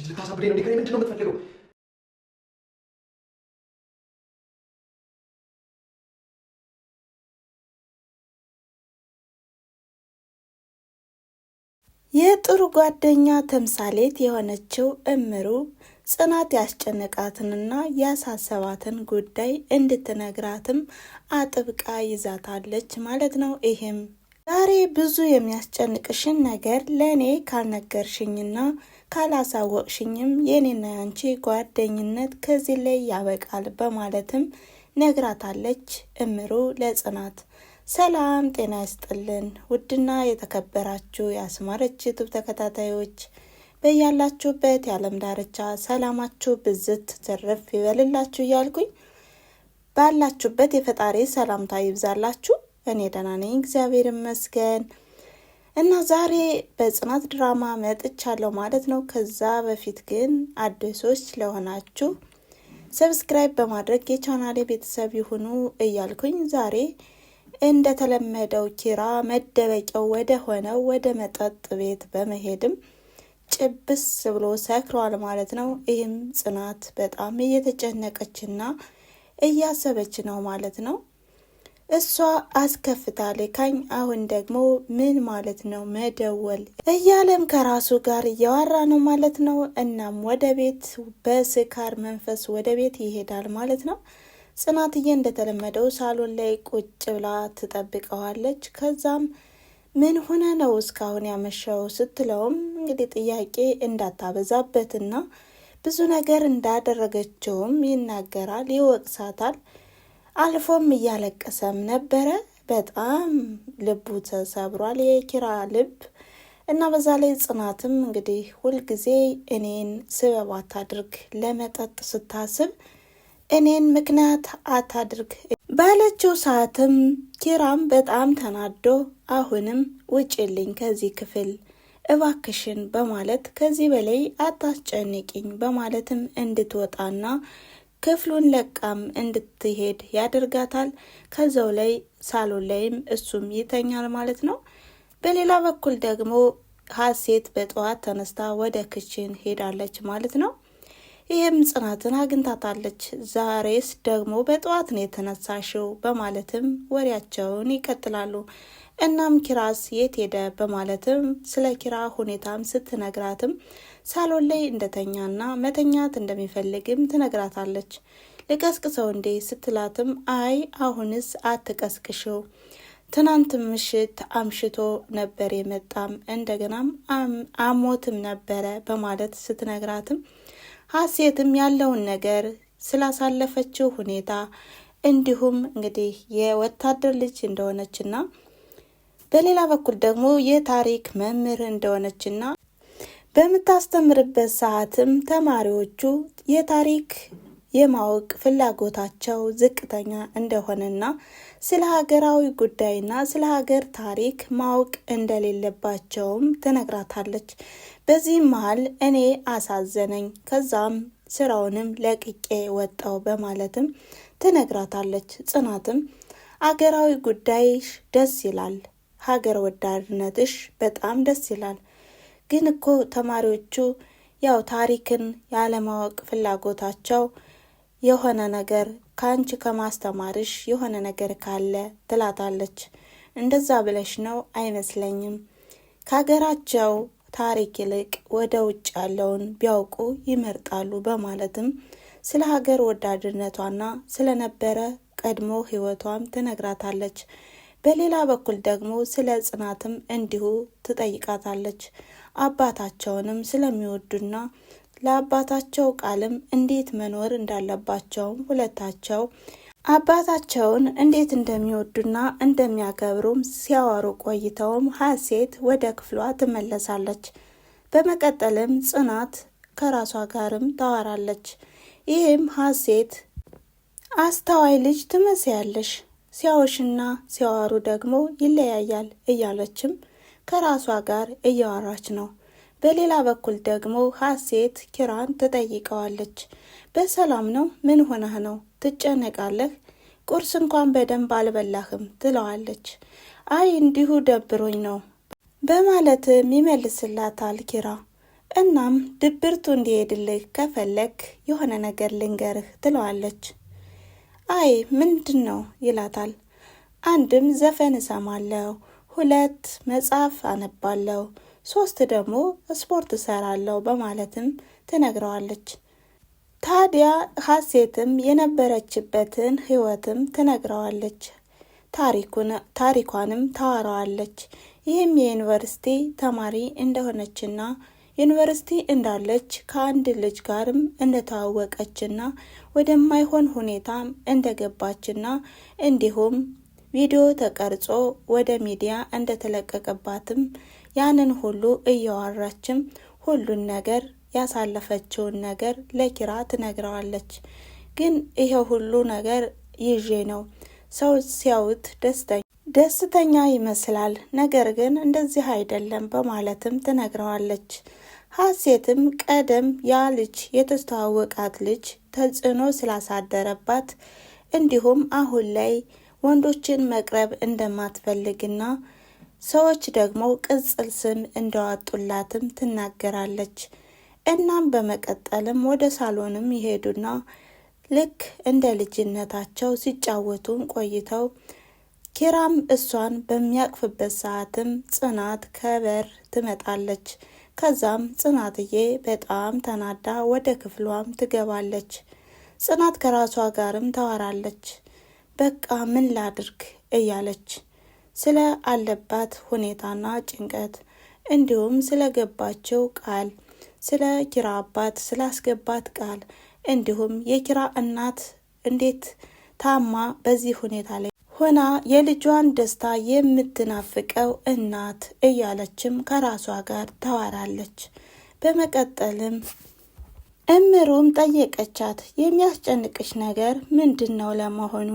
ልታሳብደኝ ነው? ከኔ ምንድን ነው የምትፈልገው? የጥሩ ጓደኛ ተምሳሌት የሆነችው እምሩ ጽናት ያስጨነቃትንና ያሳሰባትን ጉዳይ እንድትነግራትም አጥብቃ ይዛታለች ማለት ነው። ይሄም ዛሬ ብዙ የሚያስጨንቅሽን ነገር ለእኔ ካልነገርሽኝና ካላሳወቅሽኝም የኔና ያንቺ ጓደኝነት ከዚህ ላይ ያበቃል በማለትም ነግራታለች እምሩ ለጽናት። ሰላም ጤና ይስጥልን ውድና የተከበራችሁ የአስማረች ዩቲዩብ ተከታታዮች በያላችሁበት የዓለም ዳርቻ ሰላማችሁ ብዝት ትርፍ ይበልላችሁ እያልኩኝ ባላችሁበት የፈጣሪ ሰላምታ ይብዛላችሁ። እኔ ደህና ነኝ እግዚአብሔር ይመስገን። እና ዛሬ በጽናት ድራማ መጥቻለሁ ማለት ነው። ከዛ በፊት ግን አዲሶች ለሆናችሁ ሰብስክራይብ በማድረግ የቻናሌ ቤተሰብ ይሁኑ እያልኩኝ ዛሬ እንደተለመደው ኪራ መደበቂያው ወደ ሆነው ወደ መጠጥ ቤት በመሄድም ጭብስ ብሎ ሰክሯል ማለት ነው። ይህም ጽናት በጣም እየተጨነቀችና እያሰበች ነው ማለት ነው። እሷ አስከፍታ ልካኝ አሁን ደግሞ ምን ማለት ነው መደወል እያለም ከራሱ ጋር እያወራ ነው ማለት ነው። እናም ወደ ቤት በስካር መንፈስ ወደ ቤት ይሄዳል ማለት ነው። ጽናትዬ እንደተለመደው ሳሎን ላይ ቁጭ ብላ ትጠብቀዋለች። ከዛም ምን ሆነ ነው እስካሁን ያመሻው ስትለውም እንግዲህ ጥያቄ እንዳታበዛበትና ብዙ ነገር እንዳደረገችውም ይናገራል፣ ይወቅሳታል። አልፎም እያለቀሰም ነበረ። በጣም ልቡ ተሰብሯል የኪራ ልብ እና በዛ ላይ ጽናትም እንግዲህ ሁልጊዜ እኔን ስበብ አታድርግ፣ ለመጠጥ ስታስብ እኔን ምክንያት አታድርግ ባለችው ሰዓትም ኪራም በጣም ተናዶ አሁንም ውጭልኝ ከዚህ ክፍል እባክሽን በማለት ከዚህ በላይ አታስጨንቂኝ በማለትም እንድትወጣና ክፍሉን ለቃም እንድትሄድ ያደርጋታል። ከዛው ላይ ሳሎን ላይም እሱም ይተኛል ማለት ነው። በሌላ በኩል ደግሞ ሀሴት በጠዋት ተነስታ ወደ ክችን ሄዳለች ማለት ነው። ይህም ጽናትን አግኝታታለች። ዛሬስ ደግሞ በጠዋት ነው የተነሳሽው በማለትም ወሬያቸውን ይቀጥላሉ። እናም ኪራስ የት ሄደ በማለትም ስለ ኪራ ሁኔታም ስትነግራትም ሳሎን ላይ እንደተኛና መተኛት እንደሚፈልግም ትነግራታለች። ልቀስቅሰው እንዴ ስትላትም አይ አሁንስ አትቀስቅሽው፣ ትናንት ምሽት አምሽቶ ነበር የመጣም እንደገናም አሞትም ነበረ በማለት ስትነግራትም ሀሴትም ያለውን ነገር ስላሳለፈችው ሁኔታ እንዲሁም እንግዲህ የወታደር ልጅ እንደሆነችና በሌላ በኩል ደግሞ የታሪክ መምህር እንደሆነችና በምታስተምርበት ሰዓትም ተማሪዎቹ የታሪክ የማወቅ ፍላጎታቸው ዝቅተኛ እንደሆነና ስለ ሀገራዊ ጉዳይና ስለ ሀገር ታሪክ ማወቅ እንደሌለባቸውም ትነግራታለች። በዚህም መሀል እኔ አሳዘነኝ፣ ከዛም ስራውንም ለቅቄ ወጣው በማለትም ትነግራታለች። ጽናትም አገራዊ ጉዳይሽ ደስ ይላል፣ ሀገር ወዳድነትሽ በጣም ደስ ይላል፣ ግን እኮ ተማሪዎቹ ያው ታሪክን ያለማወቅ ፍላጎታቸው የሆነ ነገር ካንቺ ከማስተማርሽ የሆነ ነገር ካለ ትላታለች። እንደዛ ብለሽ ነው አይመስለኝም፣ ከሀገራቸው ታሪክ ይልቅ ወደ ውጭ ያለውን ቢያውቁ ይመርጣሉ በማለትም ስለ ሀገር ወዳድነቷና ስለነበረ ቀድሞ ህይወቷም ትነግራታለች። በሌላ በኩል ደግሞ ስለ ጽናትም እንዲሁ ትጠይቃታለች። አባታቸውንም ስለሚወዱና ለአባታቸው ቃልም እንዴት መኖር እንዳለባቸውም ሁለታቸው አባታቸውን እንዴት እንደሚወዱና እንደሚያከብሩም ሲያወሩ ቆይተውም ሀሴት ወደ ክፍሏ ትመለሳለች። በመቀጠልም ጽናት ከራሷ ጋርም ታወራለች። ይህም ሀሴት አስተዋይ ልጅ ትመስያለሽ፣ ሲያወሽና ሲያወሩ ደግሞ ይለያያል እያለችም ከራሷ ጋር እያወራች ነው። በሌላ በኩል ደግሞ ሀሴት ኪራን ትጠይቀዋለች። በሰላም ነው? ምን ሆነህ ነው? ትጨነቃለህ? ቁርስ እንኳን በደንብ አልበላህም ትለዋለች። አይ እንዲሁ ደብሮኝ ነው በማለትም ይመልስላታል ኪራ። እናም ድብርቱ እንዲሄድልህ ከፈለክ የሆነ ነገር ልንገርህ ትለዋለች። አይ ምንድን ነው ይላታል። አንድም ዘፈን እሰማለሁ፣ 2 መጽሐፍ አነባለሁ፣ 3 ደግሞ ስፖርት እሰራለሁ በማለትም ትነግረዋለች። ታዲያ ሀሴትም የነበረችበትን ህይወትም ትነግረዋለች። ታሪኳንም ታወራዋለች። ይህም የዩኒቨርሲቲ ተማሪ እንደሆነችና ዩኒቨርሲቲ እንዳለች ከአንድ ልጅ ጋርም እንደተዋወቀችና ወደማይሆን ሁኔታም እንደገባችና እንዲሁም ቪዲዮ ተቀርጾ ወደ ሚዲያ እንደተለቀቀባትም ያንን ሁሉ እያወራችም ሁሉን ነገር ያሳለፈችውን ነገር ለኪራ ትነግረዋለች። ግን ይሄ ሁሉ ነገር ይዤ ነው፣ ሰው ሲያዩት ደስተኛ ይመስላል፣ ነገር ግን እንደዚህ አይደለም በማለትም ትነግረዋለች። ሀሴትም ቀደም ያ ልጅ የተስተዋወቃት ልጅ ተጽዕኖ ስላሳደረባት እንዲሁም አሁን ላይ ወንዶችን መቅረብ እንደማትፈልግና ሰዎች ደግሞ ቅጽል ስም እንዳወጡላትም ትናገራለች። እናም በመቀጠልም ወደ ሳሎንም ይሄዱና ልክ እንደ ልጅነታቸው ሲጫወቱም ቆይተው ኪራም እሷን በሚያቅፍበት ሰዓትም ጽናት ከበር ትመጣለች። ከዛም ጽናትዬ በጣም ተናዳ ወደ ክፍሏም ትገባለች። ጽናት ከራሷ ጋርም ታወራለች። በቃ ምን ላድርግ እያለች ስለ አለባት ሁኔታና ጭንቀት እንዲሁም ስለገባቸው ቃል፣ ስለ ኪራ አባት ስላስገባት ቃል እንዲሁም የኪራ እናት እንዴት ታማ በዚህ ሁኔታ ላይ ሆና የልጇን ደስታ የምትናፍቀው እናት እያለችም ከራሷ ጋር ታወራለች። በመቀጠልም እምሩም ጠየቀቻት፣ የሚያስጨንቅሽ ነገር ምንድን ነው ለመሆኑ?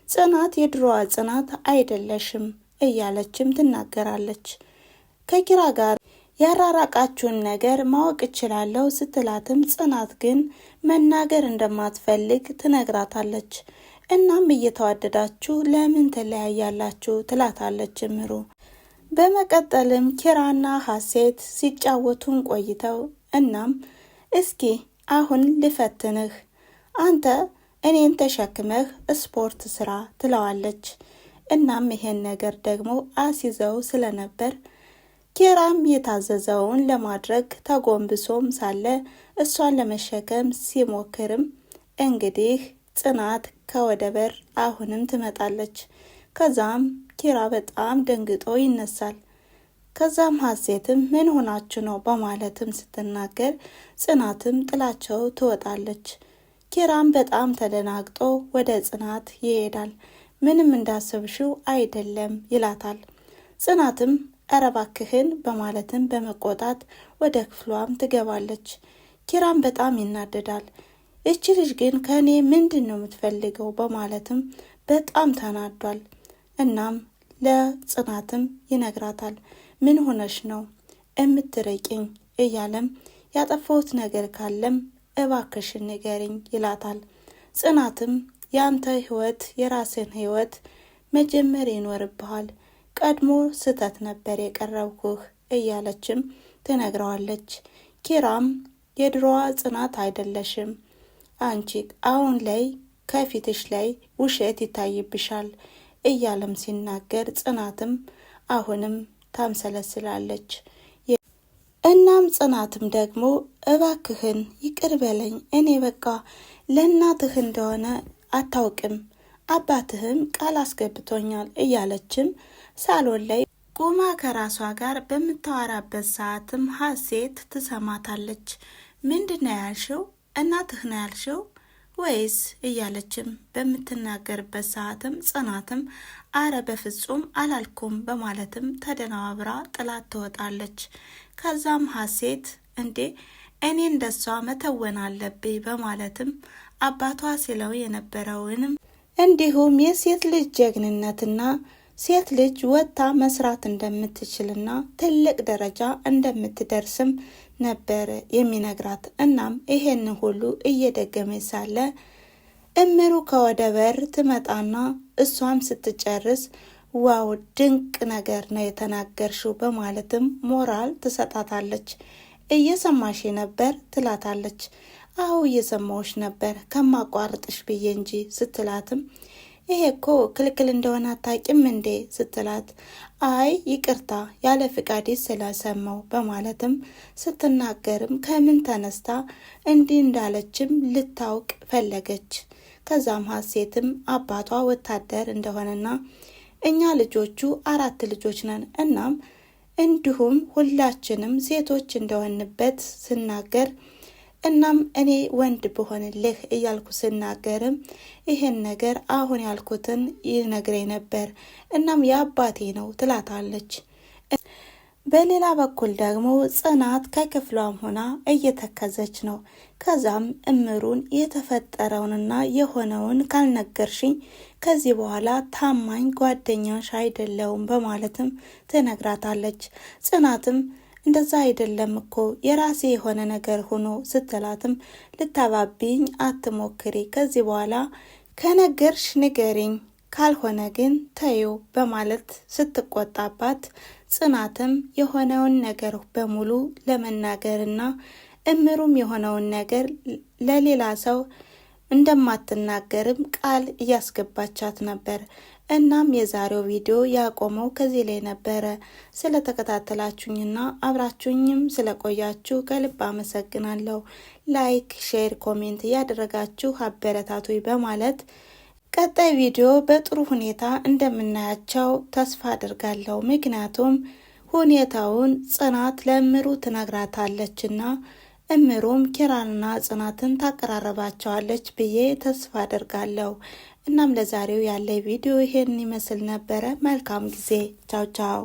ጽናት የድሮዋ ጽናት አይደለሽም እያለችም ትናገራለች። ከኪራ ጋር ያራራቃችሁን ነገር ማወቅ እችላለሁ ስትላትም ጽናት ግን መናገር እንደማትፈልግ ትነግራታለች። እናም እየተዋደዳችሁ ለምን ተለያያላችሁ ትላታለች እምሩ። በመቀጠልም ኪራና ሀሴት ሲጫወቱን ቆይተው እናም እስኪ አሁን ልፈትንህ፣ አንተ እኔን ተሸክመህ ስፖርት ስራ ትለዋለች። እናም ይሄን ነገር ደግሞ አስይዘው ስለነበር ኪራም የታዘዘውን ለማድረግ ተጎንብሶም ሳለ እሷን ለመሸከም ሲሞክርም እንግዲህ ጽናት ከወደ በር አሁንም ትመጣለች። ከዛም ኪራ በጣም ደንግጦ ይነሳል። ከዛም ሀሴትም ምን ሆናችሁ ነው በማለትም ስትናገር ጽናትም ጥላቸው ትወጣለች። ኪራም በጣም ተደናግጦ ወደ ጽናት ይሄዳል። ምንም እንዳሰብሽው አይደለም ይላታል። ጽናትም ኧረ እባክህን በማለትም በመቆጣት ወደ ክፍሏም ትገባለች። ኪራም በጣም ይናደዳል። እቺ ልጅ ግን ከኔ ምንድን ነው የምትፈልገው በማለትም በጣም ተናዷል። እናም ለጽናትም ይነግራታል። ምን ሆነሽ ነው እምትርቂኝ እያለም ያጠፋሁት ነገር ካለም እባክሽን ንገሪኝ ይላታል። ጽናትም ያንተ ህይወት የራስን ህይወት መጀመር ይኖርብሃል፣ ቀድሞ ስተት ነበር የቀረብኩህ እያለችም ትነግረዋለች። ኪራም የድሮዋ ጽናት አይደለሽም፣ አንቺ አሁን ላይ ከፊትሽ ላይ ውሸት ይታይብሻል እያለም ሲናገር ጽናትም አሁንም ታምሰለስላለች። እናም ጽናትም ደግሞ እባክህን ይቅር በለኝ፣ እኔ በቃ ለእናትህ እንደሆነ አታውቅም፣ አባትህም ቃል አስገብቶኛል እያለችም ሳሎን ላይ ቁማ ከራሷ ጋር በምታወራበት ሰዓትም ሀሴት ትሰማታለች። ምንድን ነው ያልሽው? እናትህ ነው ያልሽው ወይስ እያለችም በምትናገርበት ሰዓትም ጽናትም አረ በፍጹም አላልኩም በማለትም ተደናብራ ጥላት ትወጣለች። ከዛም ሀሴት እንዴ እኔ እንደሷ መተወን አለብኝ በማለትም አባቷ ሲለው የነበረውንም እንዲሁም የሴት ልጅ ጀግንነትና ሴት ልጅ ወጥታ መስራት እንደምትችልና ትልቅ ደረጃ እንደምትደርስም ነበር የሚነግራት። እናም ይሄን ሁሉ እየደገመች ሳለ እምሩ ከወደ በር ትመጣና እሷም ስትጨርስ ዋው ድንቅ ነገር ነው የተናገርሽው በማለትም ሞራል ትሰጣታለች። እየሰማሽ ነበር ትላታለች። አዎ እየሰማዎች ነበር ከማቋርጥሽ ብዬ እንጂ ስትላትም ይሄ እኮ ክልክል እንደሆነ አታውቂም እንዴ ስትላት አይ ይቅርታ ያለ ፍቃዴ ስለሰማው በማለትም ስትናገርም ከምን ተነስታ እንዲህ እንዳለችም ልታውቅ ፈለገች። ከዛም ሀሴትም አባቷ ወታደር እንደሆነና እኛ ልጆቹ 4 ልጆች ነን እናም እንዲሁም ሁላችንም ሴቶች እንደሆንበት ስናገር እናም እኔ ወንድ ብሆንልህ እያልኩ ስናገርም ይሄን ነገር አሁን ያልኩትን ይነግረኝ ነበር እናም የአባቴ ነው ትላታለች። በሌላ በኩል ደግሞ ጽናት ከክፍሏም ሆና እየተከዘች ነው። ከዛም እምሩን የተፈጠረውንና የሆነውን ካልነገርሽኝ ከዚህ በኋላ ታማኝ ጓደኛሽ አይደለሁም በማለትም ትነግራታለች። ጽናትም እንደዛ አይደለም እኮ የራሴ የሆነ ነገር ሆኖ ስትላትም ልታባቢኝ አትሞክሪ፣ ከዚህ በኋላ ከነገርሽ ንገሪኝ፣ ካልሆነ ግን ተይው በማለት ስትቆጣባት ጽናትም የሆነውን ነገር በሙሉ ለመናገርና እምሩም የሆነውን ነገር ለሌላ ሰው እንደማትናገርም ቃል እያስገባቻት ነበር። እናም የዛሬው ቪዲዮ ያቆመው ከዚህ ላይ ነበረ። ስለተከታተላችሁኝና አብራችሁኝም ስለቆያችሁ ከልብ አመሰግናለሁ። ላይክ፣ ሼር፣ ኮሜንት እያደረጋችሁ አበረታቱኝ በማለት ቀጣይ ቪዲዮ በጥሩ ሁኔታ እንደምናያቸው ተስፋ አድርጋለሁ። ምክንያቱም ሁኔታውን ጽናት ለእምሩ ትነግራታለችና እምሩም ኪራንና ጽናትን ታቀራረባቸዋለች ብዬ ተስፋ አድርጋለሁ። እናም ለዛሬው ያለ ቪዲዮ ይሄን ይመስል ነበረ። መልካም ጊዜ። ቻው ቻው።